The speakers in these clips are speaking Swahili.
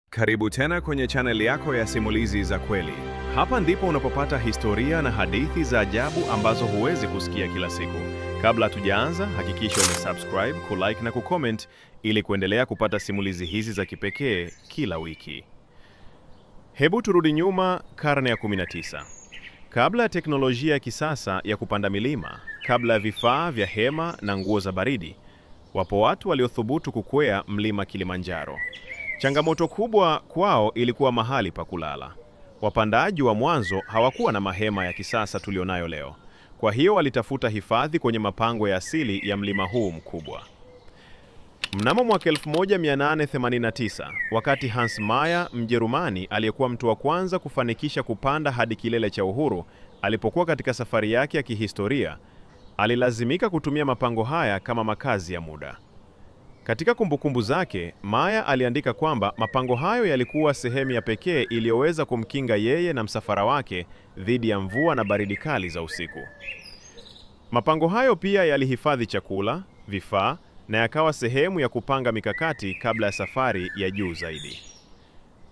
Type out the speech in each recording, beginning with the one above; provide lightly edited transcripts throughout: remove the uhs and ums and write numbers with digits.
Karibu tena kwenye chaneli yako ya simulizi za kweli. Hapa ndipo unapopata historia na hadithi za ajabu ambazo huwezi kusikia kila siku. Kabla hatujaanza, hakikisha umesubscribe, kulike na kucomment ili kuendelea kupata simulizi hizi za kipekee kila wiki. Hebu turudi nyuma karne ya 19. Kabla ya teknolojia ya kisasa ya kupanda milima, kabla ya vifaa vya hema na nguo za baridi, wapo watu waliothubutu kukwea mlima Kilimanjaro. Changamoto kubwa kwao ilikuwa mahali pa kulala. Wapandaji wa mwanzo hawakuwa na mahema ya kisasa tulionayo leo. Kwa hiyo walitafuta hifadhi kwenye mapango ya asili ya mlima huu mkubwa. Mnamo mwaka 1889, wakati Hans Meyer, Mjerumani aliyekuwa mtu wa kwanza kufanikisha kupanda hadi kilele cha uhuru, alipokuwa katika safari yake ya kihistoria, alilazimika kutumia mapango haya kama makazi ya muda. Katika kumbukumbu zake, Meyer aliandika kwamba mapango hayo yalikuwa sehemu ya pekee iliyoweza kumkinga yeye na msafara wake dhidi ya mvua na baridi kali za usiku. Mapango hayo pia yalihifadhi chakula, vifaa na yakawa sehemu ya kupanga mikakati kabla ya safari ya juu zaidi.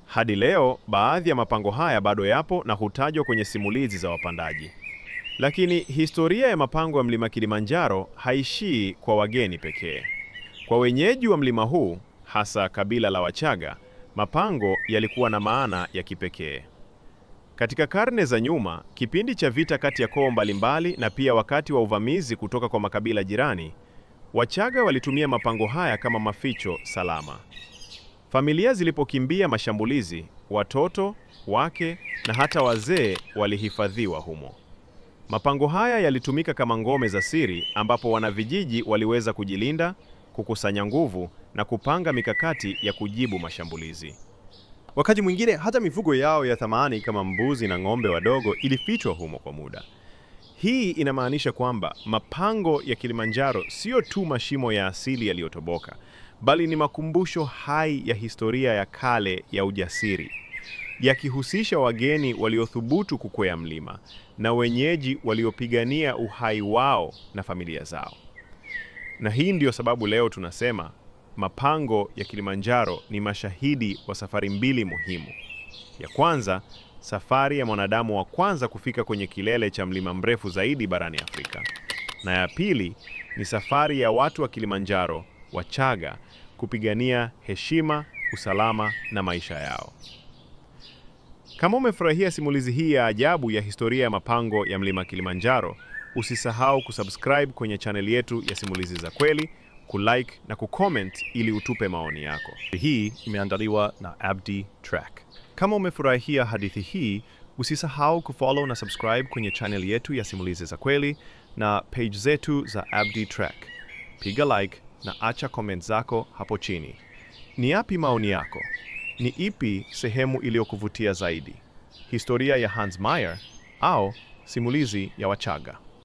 Hadi leo, baadhi ya mapango haya bado yapo na hutajwa kwenye simulizi za wapandaji. Lakini historia ya mapango ya mlima Kilimanjaro haishii kwa wageni pekee. Kwa wenyeji wa mlima huu, hasa kabila la Wachaga, mapango yalikuwa na maana ya kipekee. Katika karne za nyuma, kipindi cha vita kati ya koo mbalimbali na pia wakati wa uvamizi kutoka kwa makabila jirani, Wachaga walitumia mapango haya kama maficho salama. Familia zilipokimbia mashambulizi, watoto, wake na hata wazee walihifadhiwa humo. Mapango haya yalitumika kama ngome za siri ambapo wanavijiji waliweza kujilinda, kukusanya nguvu na kupanga mikakati ya kujibu mashambulizi. Wakati mwingine hata mifugo yao ya thamani kama mbuzi na ng'ombe wadogo ilifichwa humo kwa muda. Hii inamaanisha kwamba mapango ya Kilimanjaro sio tu mashimo ya asili yaliyotoboka, bali ni makumbusho hai ya historia ya kale ya ujasiri, yakihusisha wageni waliothubutu kukwea mlima na wenyeji waliopigania uhai wao na familia zao. Na hii ndiyo sababu leo tunasema mapango ya Kilimanjaro ni mashahidi wa safari mbili muhimu. Ya kwanza, safari ya mwanadamu wa kwanza kufika kwenye kilele cha mlima mrefu zaidi barani Afrika. Na ya pili ni safari ya watu wa Kilimanjaro, Wachaga, kupigania heshima, usalama na maisha yao. Kama umefurahia simulizi hii ya ajabu ya historia ya mapango ya mlima Kilimanjaro, usisahau kusubscribe kwenye channel yetu ya simulizi za kweli, kulike na kucomment ili utupe maoni yako. Hii imeandaliwa na Abdi Track. Kama umefurahia hadithi hii, usisahau kufollow na subscribe kwenye channel yetu ya simulizi za kweli na page zetu za Abdi Track. Piga like na acha comment zako hapo chini. Ni yapi maoni yako? Ni ipi sehemu iliyokuvutia zaidi? Historia ya Hans Meyer au simulizi ya Wachaga?